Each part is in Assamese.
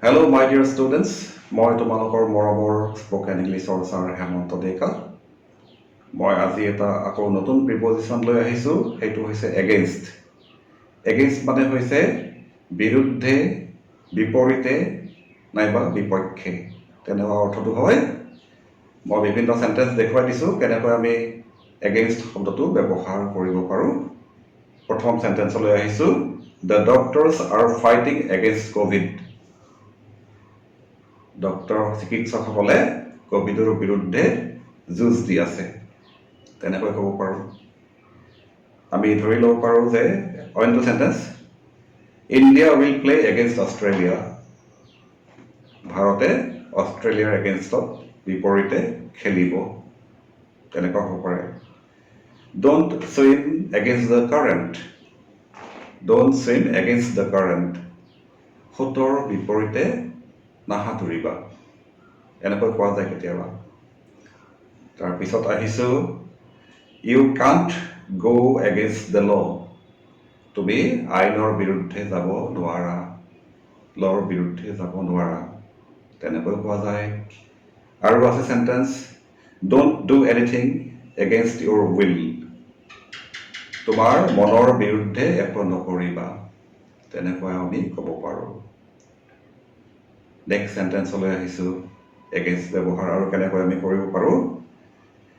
Hello, my dear students. মই তোমালোকৰ মৰমৰ স্পোকেন ইংলিছৰ ছাৰ হেমন্ত ডেকা। মই আজি এটা আকৌ নতুন প্ৰিপজিশ্যন লৈ আহিছোঁ, সেইটো হৈছে এগেইনষ্ট। এগেইনষ্ট মানে হৈছে বিৰুদ্ধে, বিপৰীতে নাইবা বিপক্ষে, তেনেকুৱা অৰ্থটো হয়। মই বিভিন্ন চেণ্টেঞ্চ দেখুৱাই দিছোঁ কেনেকৈ আমি এগেইনষ্ট শব্দটো ব্যৱহাৰ কৰিব পাৰোঁ। প্ৰথম চেণ্টেঞ্চলৈ আহিছোঁ, the doctors R fighting against Covid. Doctor চিকিৎসকসকলে ক'ভিডৰ বিৰুদ্ধে যুঁজ দি আছে, তেনেকৈ ক'ব পাৰোঁ। আমি ধৰি ল'ব পাৰোঁ যে অইনটো sentence, India will play against Australia. ভাৰতে অষ্ট্ৰেলিয়াৰ এগেইনষ্টত বিপৰীতে খেলিব, তেনেকুৱা হ'ব পাৰে। Don't swim against the current. Don't swim against the current. সোঁতৰ বিপৰীতে নাসাঁতুৰিবা, এনেকৈ কোৱা যায় কেতিয়াবা। তাৰপিছত আহিছোঁ, you can't go against the law'. তুমি আইনৰ বিৰুদ্ধে যাব নোৱাৰা, ল'ৰ বিৰুদ্ধে যাব নোৱাৰা, তেনেকৈ কোৱা যায়। আৰু আছে sentence, don't do anything against Euro will. তোমাৰ মনৰ বিৰুদ্ধে একো নকৰিবা, তেনেকৈ আমি ক'ব পাৰোঁ। নেক্সট চেণ্টেঞ্চলৈ আহিছোঁ, এগেইনষ্ট ব্যৱহাৰ আৰু কেনেকৈ আমি কৰিব পাৰোঁ।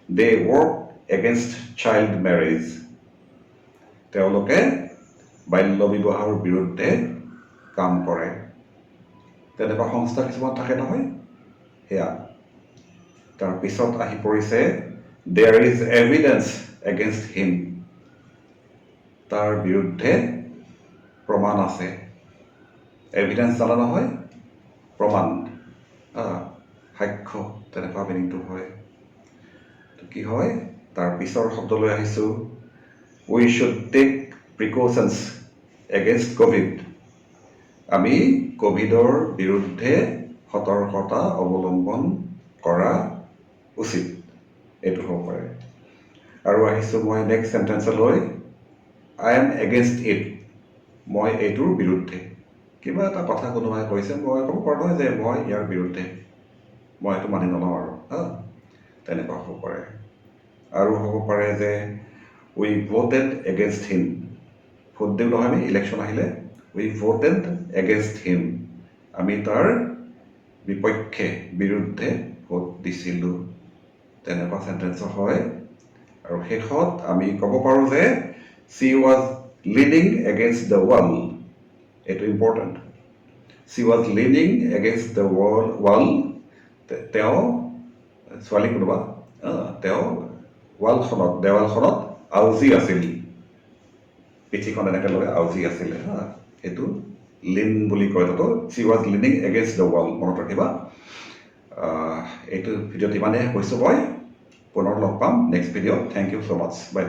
দে ৱৰ্ক এগেইনষ্ট চাইল্ড মেৰেজ। তেওঁলোকে বাল্য বিবাহৰ বিৰুদ্ধে কাম কৰে, তেনেকুৱা সংস্থা কিছুমান থাকে নহয়, সেয়া। তাৰপিছত আহি পৰিছে, দেয়াৰ ইজ এভিডেন্স এগেইনষ্ট হিম। তাৰ বিৰুদ্ধে প্ৰমাণ আছে। এভিডেন্স জানা নহয়, প্ৰমাণ, সাক্ষ্য, তেনেকুৱা মিনিংটো হয়। কি হয়, তাৰ পিছৰ শব্দলৈ আহিছোঁ, উই should tech precautions against Covid. আমি ক'ভিডৰ বিৰুদ্ধে সতৰ্কতা অৱলম্বন কৰা উচিত, এইটো হ'ব পাৰে। আৰু আহিছোঁ মই নেক্সট চেণ্টেঞ্চলৈ, আই এম এগেইনষ্ট ইট। মই এইটোৰ বিৰুদ্ধে। কিবা এটা কথা কোনোবাই কৈছে, মই ক'ব পাৰোঁ নহয় যে মই ইয়াৰ বিৰুদ্ধে, মই এইটো মানি নলওঁ আৰু, তেনেকুৱা হ'ব পাৰে। আৰু হ'ব পাৰে যে উই ভোটেড এগেইনষ্ট হিম। ভোট দিওঁ নহয় আমি, ইলেকশ্যন আহিলে, উই ভোটেড এগেইনষ্ট হিম। আমি তাৰ বিপক্ষে, বিৰুদ্ধে ভোট দিছিলোঁ, তেনেকুৱা চেণ্টেঞ্চ হয়। আৰু শেষত আমি ক'ব পাৰোঁ যে she was leaning against the wall. এইটো important. she was leaning against the wall. তেওঁ, ছোৱালী কোনোবা, তেওঁ দেৱালখনত আউজি আছিল, পিঠিখন এনেকৈ লৈ আউজি আছিলে, সেইটো লিন বুলি কয়। তাতো she was leaning against the wall, মনত ৰাখিবা। এইটো ভিডিঅ'ত ইমানেই কৈছোঁ মই, পুনৰ লগ পাম next video'. Thank you so' much, by.